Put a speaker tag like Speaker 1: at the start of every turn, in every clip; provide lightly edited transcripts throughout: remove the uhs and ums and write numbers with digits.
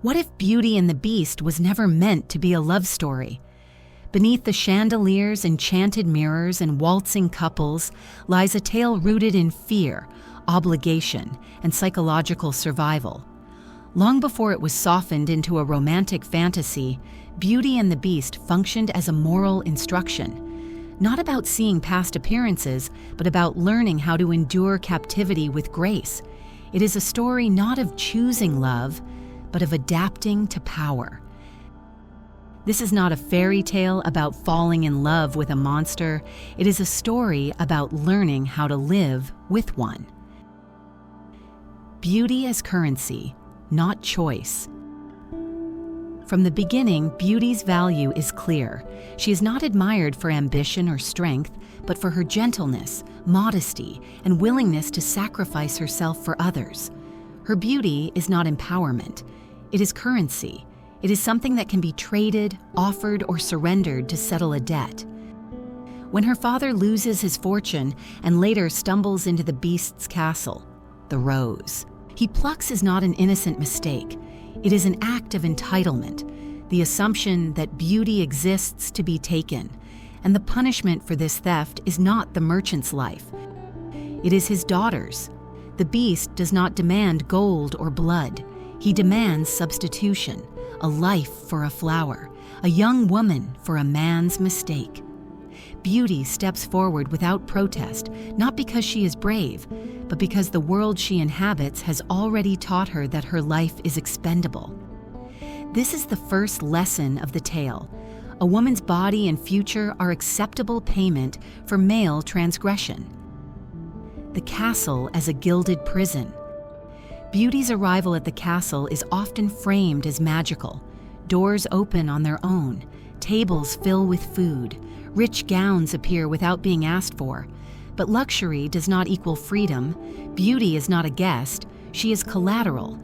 Speaker 1: What if Beauty and the Beast was never meant to be a love story? Beneath the chandeliers, enchanted mirrors, and waltzing couples lies a tale rooted in fear, obligation, and psychological survival. Long before it was softened into a romantic fantasy, Beauty and the Beast functioned as a moral instruction, not about seeing past appearances, but about learning how to endure captivity with grace. It is a story not of choosing love, but of adapting to power. This is not a fairy tale about falling in love with a monster. It is a story about learning how to live with one. Beauty as currency, not choice. From the beginning, Beauty's value is clear. She is not admired for ambition or strength, but for her gentleness, modesty, and willingness to sacrifice herself for others. Her beauty is not empowerment. It is currency. It is something that can be traded, offered, or surrendered to settle a debt. When her father loses his fortune and later stumbles into the Beast's castle, the rose, he plucks is not an innocent mistake. It is an act of entitlement, the assumption that beauty exists to be taken, and the punishment for this theft is not the merchant's life. It is his daughter's. The Beast does not demand gold or blood. He demands substitution, a life for a flower, a young woman for a man's mistake. Beauty steps forward without protest, not because she is brave, but because the world she inhabits has already taught her that her life is expendable. This is the first lesson of the tale. A woman's body and future are acceptable payment for male transgression. The castle as a gilded prison. Beauty's arrival at the castle is often framed as magical. Doors open on their own, tables fill with food, rich gowns appear without being asked for. But luxury does not equal freedom. Beauty is not a guest, she is collateral.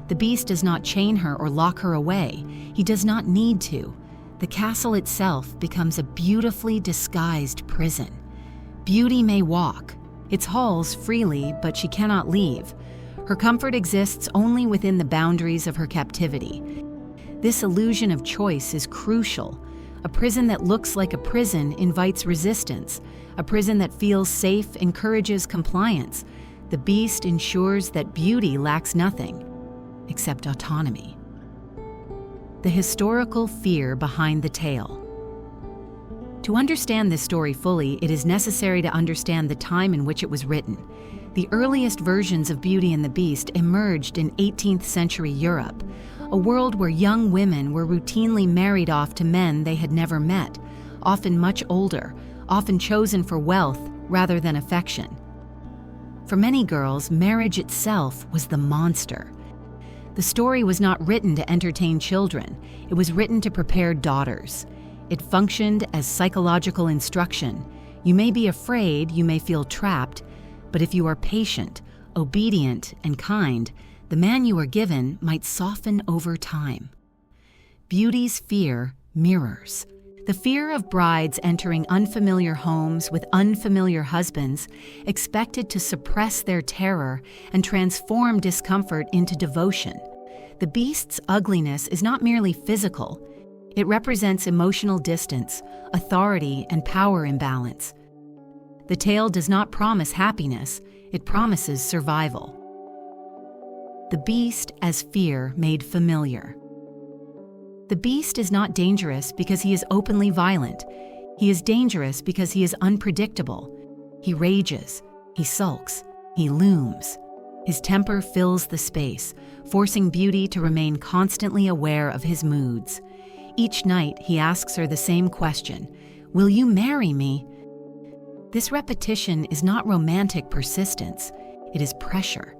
Speaker 1: The Beast does not chain her or lock her away. He does not need to. The castle itself becomes a beautifully disguised prison. Beauty may walk its halls freely, but she cannot leave. Her comfort exists only within the boundaries of her captivity. This illusion of choice is crucial. A prison that looks like a prison invites resistance. A prison that feels safe encourages compliance. The Beast ensures that beauty lacks nothing except autonomy. The historical fear behind the tale. To understand this story fully, it is necessary to understand the time in which it was written. The earliest versions of Beauty and the Beast emerged in 18th century Europe, a world where young women were routinely married off to men they had never met, often much older, often chosen for wealth rather than affection. For many girls, marriage itself was the monster. The story was not written to entertain children, it was written to prepare daughters. It functioned as psychological instruction. You may be afraid, you may feel trapped, but if you are patient, obedient, and kind, the man you are given might soften over time. Beauty's fear mirrors. The fear of brides entering unfamiliar homes with unfamiliar husbands, expected to suppress their terror and transform discomfort into devotion. The Beast's ugliness is not merely physical. It represents emotional distance, authority, and power imbalance. The tale does not promise happiness, it promises survival. The Beast as fear made familiar. The Beast is not dangerous because he is openly violent. He is dangerous because he is unpredictable. He rages, he sulks, he looms. His temper fills the space, forcing Beauty to remain constantly aware of his moods. Each night, he asks her the same question, "Will you marry me?" This repetition is not romantic persistence, it is pressure.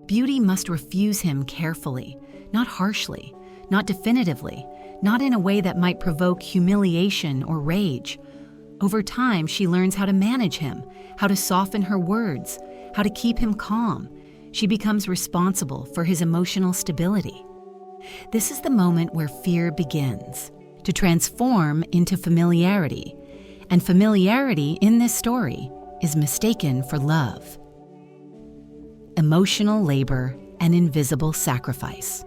Speaker 1: Beauty must refuse him carefully, not harshly, not definitively, not in a way that might provoke humiliation or rage. Over time, she learns how to manage him, how to soften her words, how to keep him calm. She becomes responsible for his emotional stability. This is the moment where fear begins to transform into familiarity, and familiarity in this story is mistaken for love. Emotional labor and invisible sacrifice.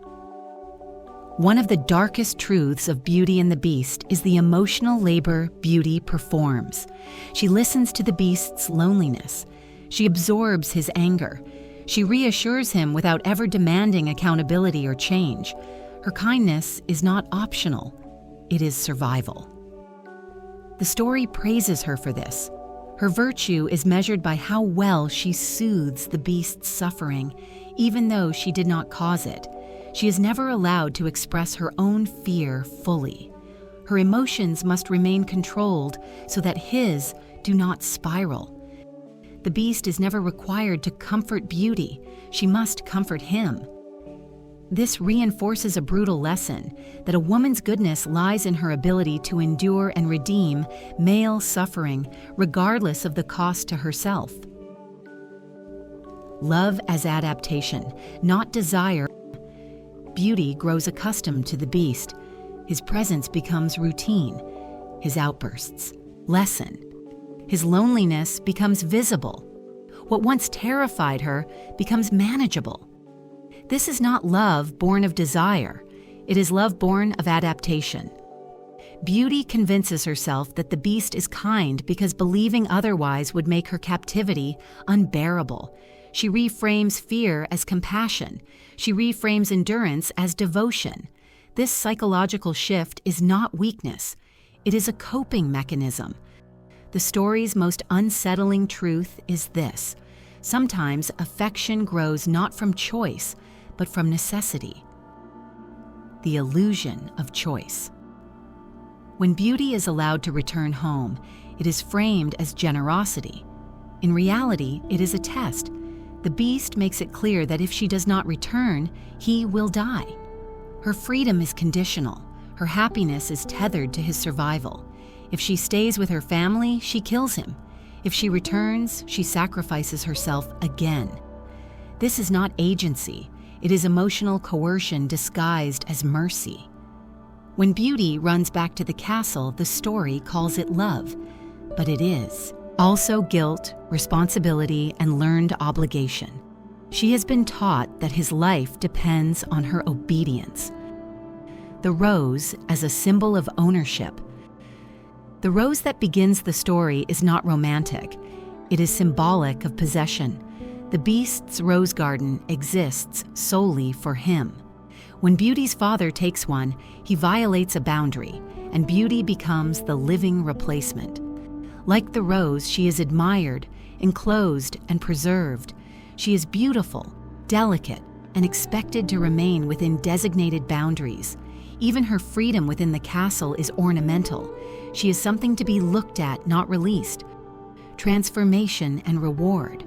Speaker 1: One of the darkest truths of Beauty and the Beast is the emotional labor Beauty performs. She listens to the Beast's loneliness. She absorbs his anger. She reassures him without ever demanding accountability or change. Her kindness is not optional. It is survival. The story praises her for this. Her virtue is measured by how well she soothes the Beast's suffering, even though she did not cause it. She is never allowed to express her own fear fully. Her emotions must remain controlled so that his do not spiral. The Beast is never required to comfort Beauty. She must comfort him. This reinforces a brutal lesson that a woman's goodness lies in her ability to endure and redeem male suffering, regardless of the cost to herself. Love as adaptation, not desire. Beauty grows accustomed to the Beast. His presence becomes routine. His outbursts lessen. His loneliness becomes visible. What once terrified her becomes manageable. This is not love born of desire. It is love born of adaptation. Beauty convinces herself that the Beast is kind because believing otherwise would make her captivity unbearable. She reframes fear as compassion. She reframes endurance as devotion. This psychological shift is not weakness. It is a coping mechanism. The story's most unsettling truth is this: sometimes affection grows not from choice, but from necessity. The illusion of choice. When Beauty is allowed to return home, it is framed as generosity. In reality, it is a test. The Beast makes it clear that if she does not return, he will die. Her freedom is conditional. Her happiness is tethered to his survival. If she stays with her family, she kills him. If she returns, she sacrifices herself again. This is not agency. It is emotional coercion disguised as mercy. When Beauty runs back to the castle, the story calls it love, but it is also guilt, responsibility, and learned obligation. She has been taught that his life depends on her obedience. The rose as a symbol of ownership. The rose that begins the story is not romantic. It is symbolic of possession. The Beast's rose garden exists solely for him. When Beauty's father takes one, he violates a boundary, and Beauty becomes the living replacement. Like the rose, she is admired, enclosed, and preserved. She is beautiful, delicate, and expected to remain within designated boundaries. Even her freedom within the castle is ornamental. She is something to be looked at, not released. Transformation and reward.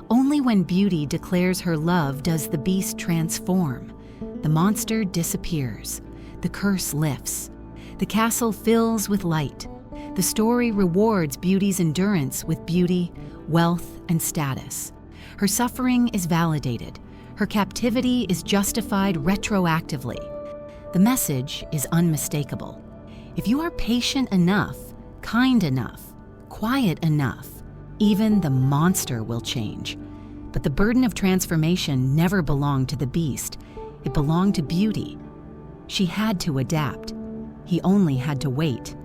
Speaker 1: Only when Beauty declares her love does the Beast transform. The monster disappears. The curse lifts. The castle fills with light. The story rewards Beauty's endurance with beauty, wealth, and status. Her suffering is validated. Her captivity is justified retroactively. The message is unmistakable. If you are patient enough, kind enough, quiet enough, even the monster will change. But the burden of transformation never belonged to the Beast. It belonged to Beauty. She had to adapt. He only had to wait.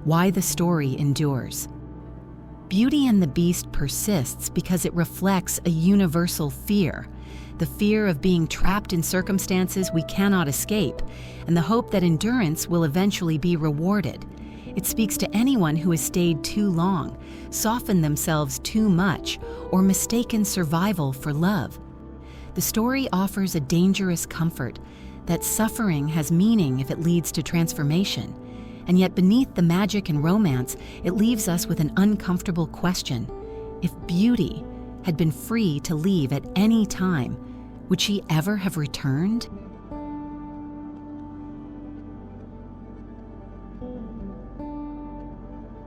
Speaker 1: Why the story endures. Beauty and the Beast persists because it reflects a universal fear, the fear of being trapped in circumstances we cannot escape, and the hope that endurance will eventually be rewarded. It speaks to anyone who has stayed too long, softened themselves too much, or mistaken survival for love. The story offers a dangerous comfort that suffering has meaning if it leads to transformation. And yet beneath the magic and romance, it leaves us with an uncomfortable question. If Beauty had been free to leave at any time, would she ever have returned?